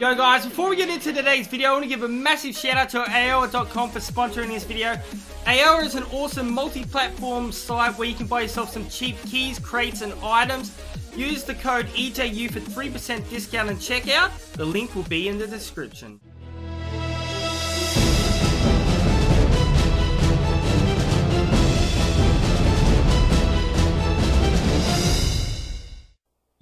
Yo guys, before we get into today's video, I want to give a massive shout out to alot.com for sponsoring this video. Alot is an awesome multi-platform site where you can buy yourself some cheap keys, crates and items. Use the code EJU for 3% discount and checkout. The link will be in the description.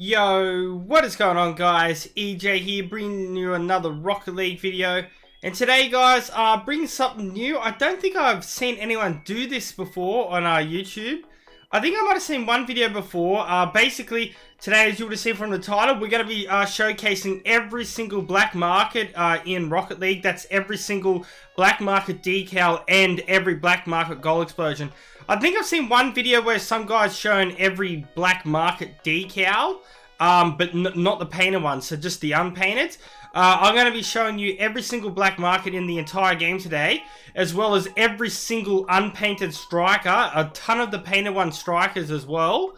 Yo, what is going on guys? EJ here, bringing you another Rocket League video. And today guys, bringing something new. I don't think I've seen anyone do this before on YouTube. I think I might have seen one video before. Basically, today, as you would have seen from the title, we're going to be showcasing every single black market in Rocket League. That's every single black market decal and every black market goal explosion. I think I've seen one video where some guy's shown every black market decal, but not the painted one, so just the unpainted. I'm going to be showing you every single black market in the entire game today, as well as every single unpainted striker, a ton of the painted one strikers as well.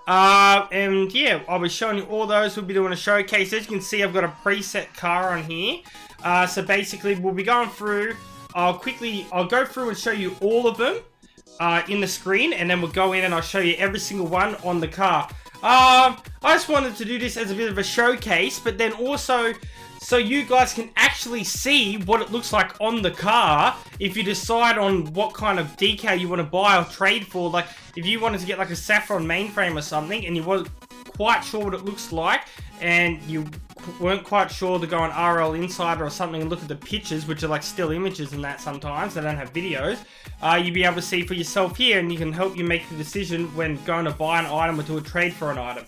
And yeah, I'll be showing you all those. We'll be doing a showcase. As you can see, I've got a preset car on here. So basically, we'll be going through. I'll go through and show you all of them in the screen, and then we'll go in and I'll show you every single one on the car. I just wanted to do this as a bit of a showcase, but then also so you guys can actually see what it looks like on the car if you decide on what kind of decal you want to buy or trade for. Like if you wanted to get like a saffron mainframe or something and you weren't quite sure what it looks like and you weren't quite sure to go on RL Insider or something and look at the pictures, which are like still images and that sometimes, they don't have videos, you'll be able to see for yourself here, and you can help you make the decision when going to buy an item or do a trade for an item.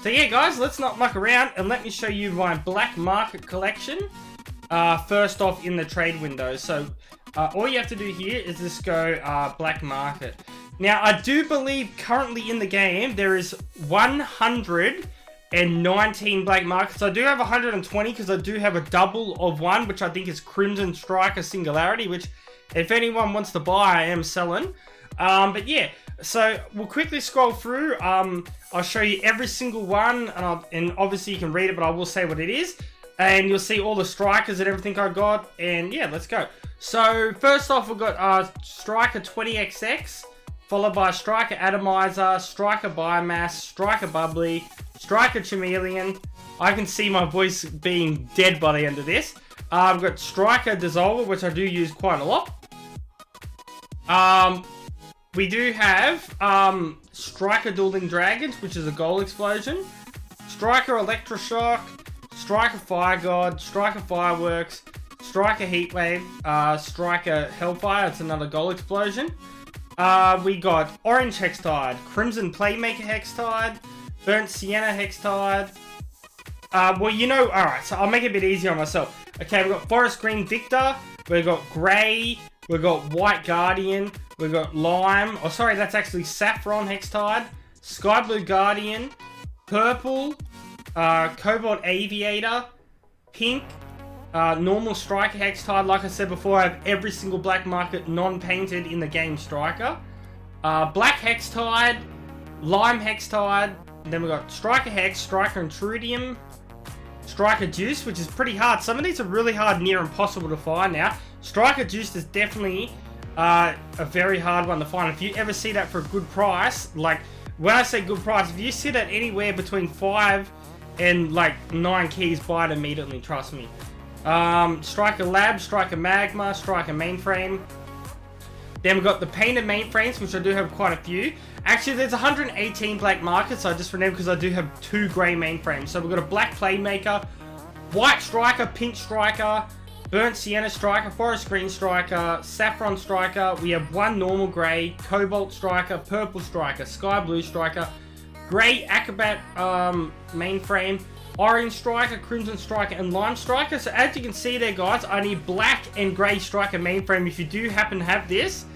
So yeah guys, let's not muck around and let me show you my black market collection first off in the trade window. So all you have to do here is just go black market. Now I do believe currently in the game there is 119 black markets. I do have 120 because I do have a double of one, which I think is Crimson Striker Singularity, which if anyone wants to buy, I am selling. But yeah, so we'll quickly scroll through. I'll show you every single one, and obviously you can read it, but I will say what it is. And you'll see all the strikers and everything I got. And yeah, let's go. So first off, we've got Striker 20XX, followed by Striker Atomizer, Striker Biomass, Striker Bubbly, Striker Chameleon. I can see my voice being dead by the end of this. I've got Striker Dissolver, which I do use quite a lot. We do have Striker Dueling Dragons, which is a goal explosion. Striker Electroshock, Striker Fire God, Striker Fireworks, Striker Heatwave, Striker Hellfire, it's another goal explosion. We got Orange Hextide, Crimson Playmaker Hextide, Burnt Sienna Hextide. Well, you know, alright, so I'll make it a bit easier on myself. Okay, we've got Forest Green Victor, we've got Grey, we've got White Guardian, we've got Lime, oh sorry, that's actually Saffron Hextide, Sky Blue Guardian, Purple, Cobalt Aviator, Pink, normal Striker Hextide. Like I said before, I have every single black market non-painted in the game striker. Black Hextide, Lime Hextide, then we've got Striker Hex, Striker Intrudium, Striker Juice, which is pretty hard. Some of these are really hard, near impossible to find now. Striker Juice is definitely a very hard one to find. If you ever see that for a good price, like when I say good price, if you see that anywhere between 5 and like 9 keys, buy it immediately, trust me. Striker Lab, Striker Magma, Striker Mainframe. Then we've got the painted mainframes, which I do have quite a few. Actually, there's 118 black markets, I just remembered because I do have 2 grey mainframes. So we've got a black Playmaker, white Striker, pink Striker, burnt Sienna Striker, forest green Striker, saffron Striker. We have 1 normal grey, cobalt Striker, purple Striker, sky blue Striker, grey Acrobat mainframe, orange Striker, crimson Striker, and lime Striker. So as you can see there guys, I need black and grey Striker mainframe. If you do happen to have this,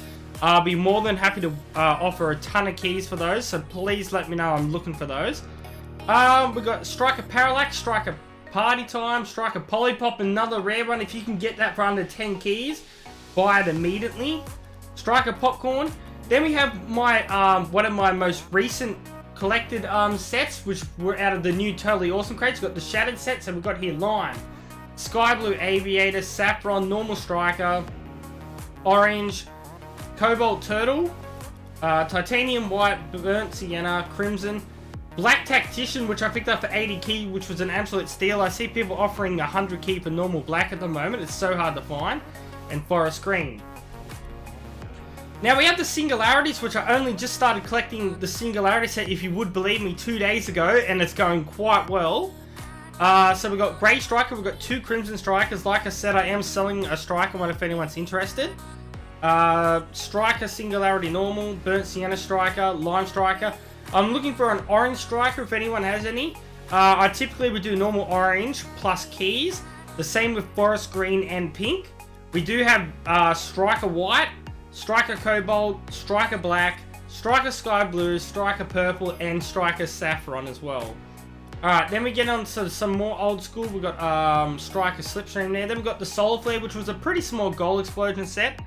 I'll be more than happy to offer a ton of keys for those, so please let me know, I'm looking for those. We've got Striker Parallax, Striker Party Time, Striker Polypop, another rare one. If you can get that for under 10 keys, buy it immediately. Striker Popcorn. Then we have my one of my most recent collected sets, which were out of the new Totally Awesome crates. We've got the Shattered set, so we've got here Lime, Sky Blue Aviator, Saffron, Normal Striker, Orange, Cobalt Turtle, Titanium White, Burnt Sienna, Crimson, Black Tactician, which I picked up for 80 key, which was an absolute steal. I see people offering 100 key for normal black at the moment. It's so hard to find. And Forest Green. Now we have the Singularities, which I only just started collecting the Singularity set, if you would believe me, 2 days ago, and it's going quite well. So we've got Grey Striker, we've got 2 Crimson Strikers. Like I said, I am selling a Striker one if anyone's interested. Striker Singularity Normal, Burnt Sienna Striker, Lime Striker. I'm looking for an Orange Striker if anyone has any. I typically would do normal Orange plus keys. The same with Forest Green and Pink. We do have Striker White, Striker Cobalt, Striker Black, Striker Sky Blue, Striker Purple, and Striker Saffron as well. Alright, then we get on to some more old school. We've got Striker Slipstream there. Then we've got the Solar Flare, which was a pretty small Gold Explosion set.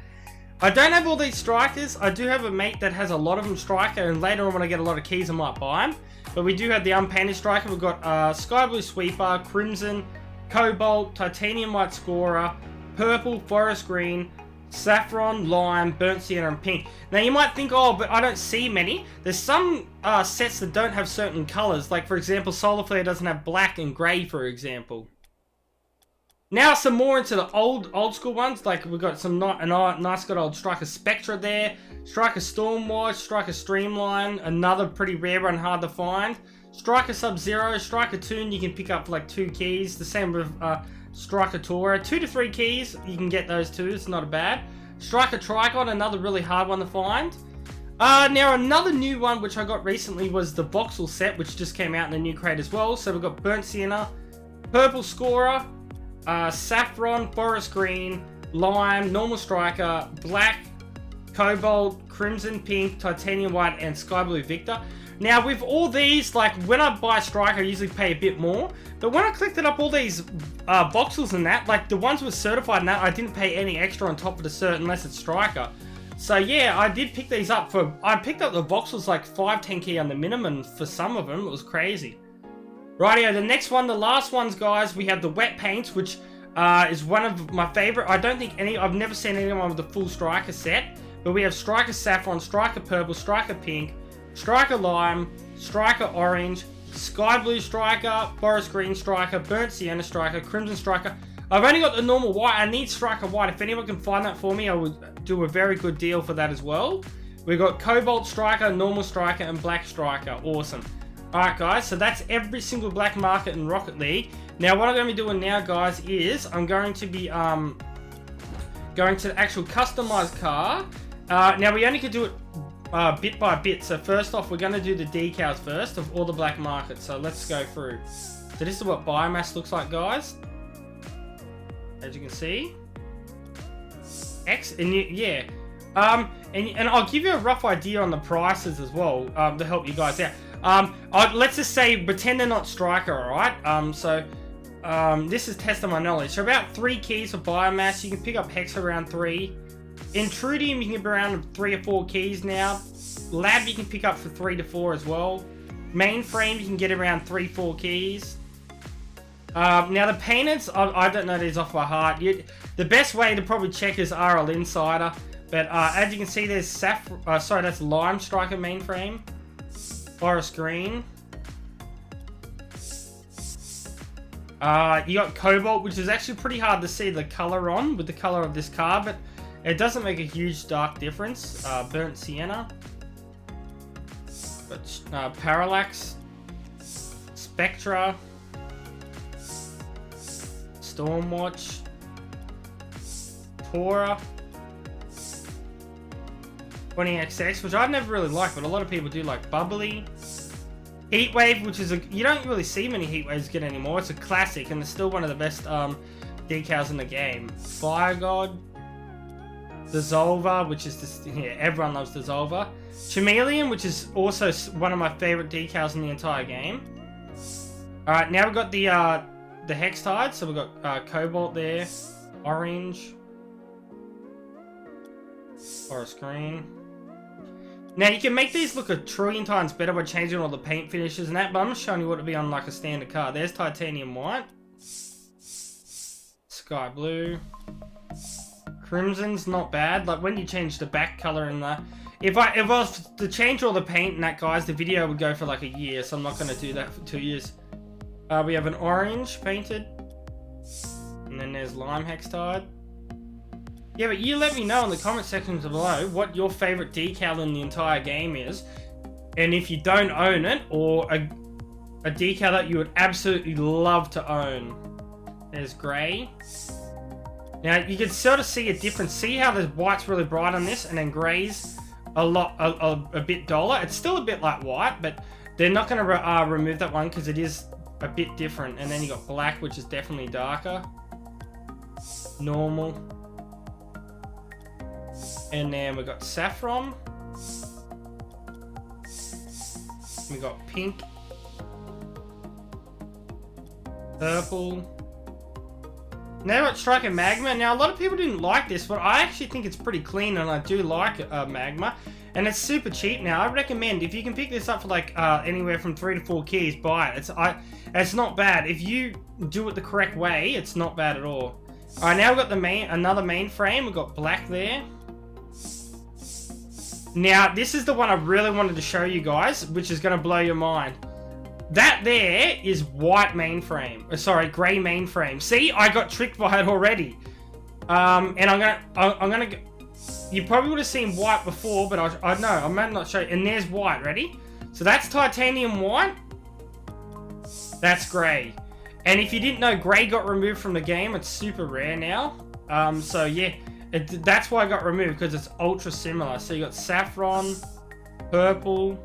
I don't have all these Strikers. I do have a mate that has a lot of them Striker, and later on when I get a lot of keys I might buy them. But we do have the unpainted Striker. We've got Sky Blue Sweeper, Crimson, Cobalt, Titanium White Scorer, Purple, Forest Green, Saffron, Lime, Burnt Sienna, and Pink. Now you might think, oh, but I don't see many. There's some sets that don't have certain colours. Like for example, Solar Flare doesn't have black and grey, for example. Now some more into the old school ones. Like we've got some nice good old Striker Spectra there. Striker Stormwatch, Striker Streamline, another pretty rare one, hard to find. Striker Sub-Zero, Striker Toon you can pick up for like 2 keys. The same with Striker Tora, 2 to 3 keys, you can get those too, it's not bad. Striker Trigon, another really hard one to find. Now another new one which I got recently was the Voxel set, which just came out in the new crate as well. So we've got Burnt Sienna, Purple Scorer, Saffron, Forest Green, Lime, Normal Striker, Black, Cobalt, Crimson, Pink, Titanium White, and Sky Blue Victor. Now with all these, like when I buy Striker I usually pay a bit more, but when I collected up all these voxels and that, like the ones with certified and that, I didn't pay any extra on top of the cert unless it's Striker. So yeah, I did pick these up for, I picked up the voxels like 5-10 key on the minimum for some of them, it was crazy. Rightio, the next one, the last ones guys, we have the Wet Paints, which is one of my favourite. I don't think I've never seen anyone with the full Striker set, but we have Striker Saffron, Striker Purple, Striker Pink, Striker Lime, Striker Orange, Sky Blue Striker, Forest Green Striker, Burnt Sienna Striker, Crimson Striker. I've only got the normal white. I need Striker White. If anyone can find that for me, I would do a very good deal for that as well. We've got Cobalt Striker, Normal Striker, and Black Striker. Awesome. Alright guys, so that's every single black market in Rocket League. Now what I'm going to be doing now guys is, I'm going to be going to the actual customized car. Now we only can do it bit by bit. So first off, we're going to do the decals first of all the black markets. So let's go through. So this is what biomass looks like, guys. As you can see. And I'll give you a rough idea on the prices as well to help you guys out. Let's just say pretend they're not Striker, alright? This is testing my knowledge. So about 3 keys for biomass. You can pick up Hex around 3. Intrudium, you can get around 3 or 4 keys now. Lab, you can pick up for 3 to 4 as well. Mainframe, you can get around 3-4 keys. Now the painters, I don't know these off by heart. The best way to probably check is RL Insider. But as you can see, there's that's Lime Striker mainframe. Forest Green. You got Cobalt, which is actually pretty hard to see the color on with the color of this car, but it doesn't make a huge dark difference. Burnt Sienna. But Parallax. Spectra. Stormwatch. Tora. 20XX, which I've never really liked, but a lot of people do like. Bubbly. Heatwave, which is you don't really see many Heatwaves get anymore. It's a classic, and it's still one of the best decals in the game. Fire God. Dissolver, which is this, yeah, everyone loves Dissolver. Chameleon, which is also one of my favorite decals in the entire game. Alright, now we've got the Hex Tide, so we've got Cobalt there, Orange, Forest Green. Now you can make these look a trillion times better by changing all the paint finishes and that, but I'm just showing you what it'd be on like a standard car. There's Titanium White. Sky blue. Crimson's not bad. Like when you change the back color and the... If I was to change all the paint and that, guys, the video would go for like a year, so I'm not going to do that for 2 years. We have an orange painted. And then there's lime hextide. Yeah, but you let me know in the comment sections below what your favorite decal in the entire game is. And if you don't own it, or a decal that you would absolutely love to own. There's grey. Now, you can sort of see a difference. See how the white's really bright on this, and then grey's a bit duller. It's still a bit like white, but they're not going to remove that one because it is a bit different. And then you got black, which is definitely darker. Normal. And then we got saffron. We got pink. Purple. Now got Striker Magma. Now a lot of people didn't like this, but I actually think it's pretty clean, and I do like Magma. And it's super cheap now. I recommend if you can pick this up for like anywhere from 3 to 4 keys, buy it. It's not bad. If you do it the correct way, it's not bad at all. Alright, now we've got another main frame. We've got black there. Now, this is the one I really wanted to show you guys, which is going to blow your mind. That there is white mainframe. Sorry, grey mainframe. See, I got tricked by it already. And I'm gonna. You probably would have seen white before, but I know I might not show you. And there's white. Ready? So that's titanium white. That's grey. And if you didn't know, grey got removed from the game. It's super rare now. So yeah, that's why it got removed, because it's ultra similar. So you got saffron, purple,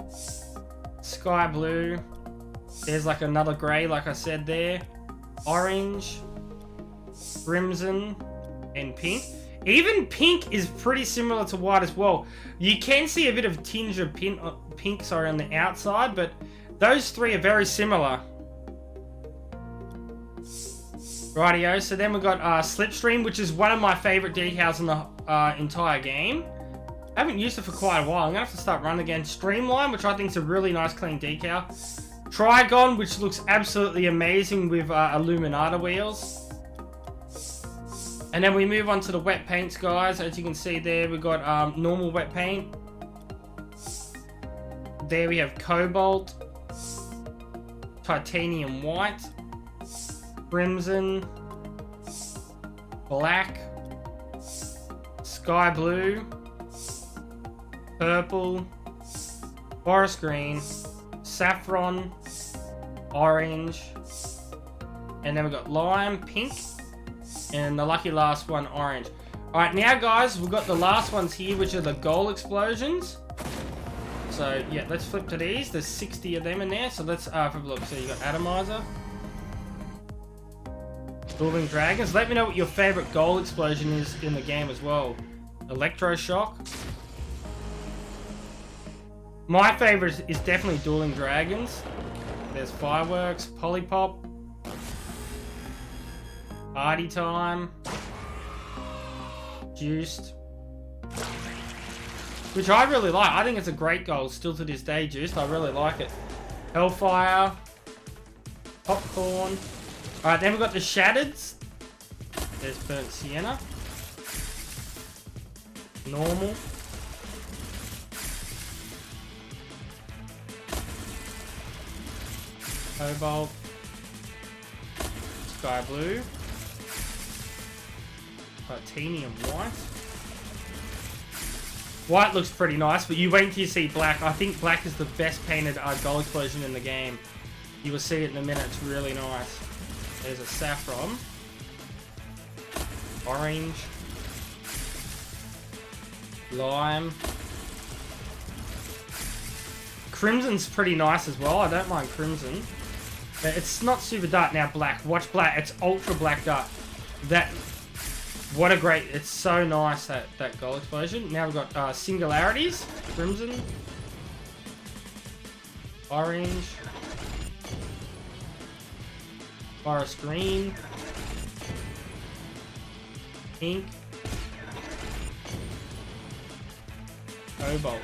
sky blue. There's like another grey, like I said there. Orange, crimson, and pink. Even pink is pretty similar to white as well. You can see a bit of tinge of pink on the outside, but those three are very similar. Rightio, so then we've got Slipstream, which is one of my favourite decals in the entire game. I haven't used it for quite a while. I'm going to have to start running again. Streamline, which I think is a really nice clean decal. Trigon, which looks absolutely amazing with Illuminata wheels. And then we move on to the wet paints, guys. As you can see there, we've got normal wet paint. There we have cobalt, titanium white, crimson, black, sky blue, purple, forest green, saffron, orange, and then we've got lime, pink, and the lucky last one, orange. Alright, now guys, we've got the last ones here, which are the gold explosions. So yeah, let's flip to these. There's 60 of them in there, so let's have a look. So you got atomizer, Dueling Dragons. Let me know what your favorite gold explosion is in the game as well. Electroshock. My favorite is definitely Dueling Dragons. There's Fireworks, Polypop, Party Time, Juiced, which I really like. I think it's a great goal still to this day, Juiced. I really like it. Hellfire, Popcorn. Alright, then we've got the Shattereds. There's Burnt Sienna. Normal. Cobalt, Sky Blue, Titanium White. White looks pretty nice, but you wait until you see black. I think black is the best painted gold explosion in the game. You will see it in a minute. It's really nice. There's a saffron, orange, lime. Crimson's pretty nice as well. I don't mind crimson. But it's not super dark. Now black. Watch black. It's ultra black dark. What a great... It's so nice, that gold explosion. Now we've got singularities. Crimson. Orange. Forest green. Pink. Cobalt.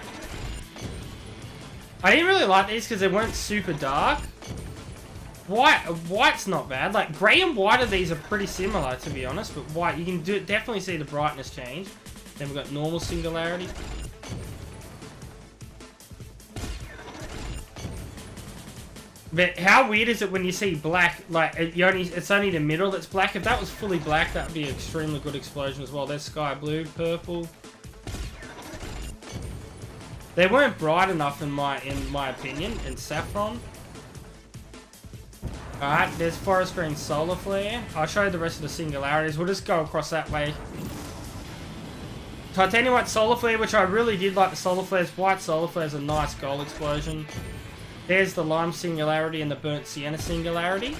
I didn't really like these because they weren't super dark. White's not bad. Like, grey and white of these are pretty similar, to be honest. But white, you can definitely see the brightness change. Then we've got normal singularity. But how weird is it when you see black? Like, it's only the middle that's black. If that was fully black, that would be an extremely good explosion as well. There's sky blue, purple. They weren't bright enough in my opinion. And saffron. Alright, there's forest green solar flare. I'll show you the rest of the singularities. We'll just go across that way. Titanium white solar flare, which I really did like the solar flares. White solar flare is a nice gold explosion. There's the lime singularity and the burnt sienna singularity.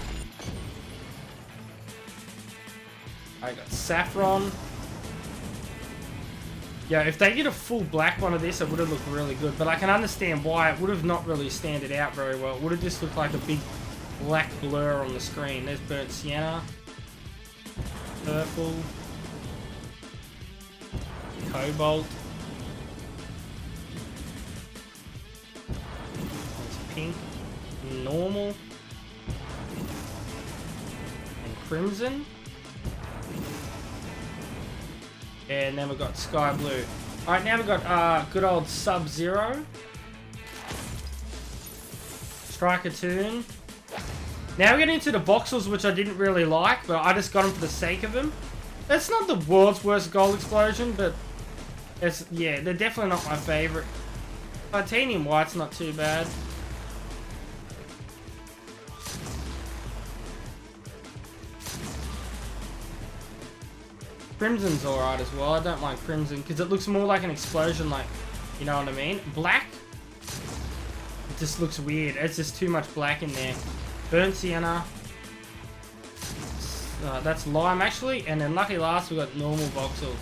I got saffron. Yeah, if they did a full black one of this, it would have looked really good. But I can understand why it would have not really standed out very well. It would have just looked like a big black blur on the screen. There's burnt sienna. Purple. Cobalt. There's pink. Normal. And crimson. And then we've got sky blue. Alright, now we've got good old Sub-Zero. Striker Toon. Now we're getting into the voxels, which I didn't really like, but I just got them for the sake of them. That's not the world's worst gold explosion, but it's, yeah, they're definitely not my favorite. Titanium white's not too bad. Crimson's alright as well. I don't mind crimson because it looks more like an explosion, like, you know what I mean? Black, it just looks weird. It's just too much black in there. Burnt sienna. That's lime actually, and then lucky last we got normal voxel.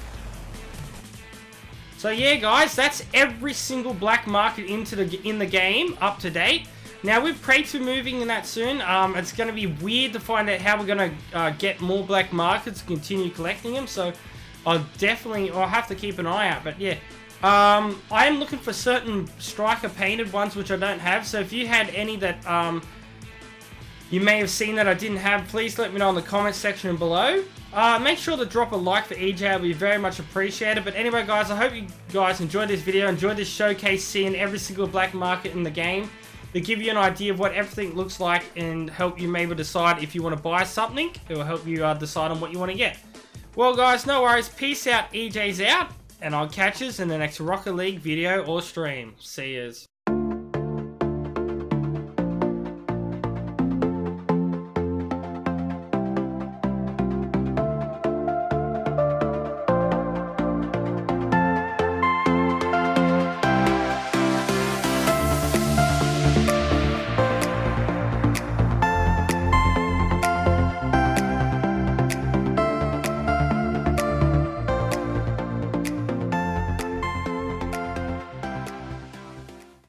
So yeah, guys, that's every single black market in the game up to date. Now with crates removing and that soon, it's going to be weird to find out how we're going to get more black markets and continue collecting them. So I'll have to keep an eye out. But yeah, I am looking for certain striker painted ones which I don't have. So if you had any that you may have seen that I didn't have, please let me know in the comments section below. Make sure to drop a like for EJ, it will be very much appreciated. But anyway, guys, I hope you guys enjoyed this video, enjoyed this showcase, seeing every single black market in the game. To give you an idea of what everything looks like and help you maybe decide if you want to buy something. It will help you decide on what you want to get. Well, guys, no worries. Peace out, EJ's out. And I'll catch you in the next Rocket League video or stream. See yous.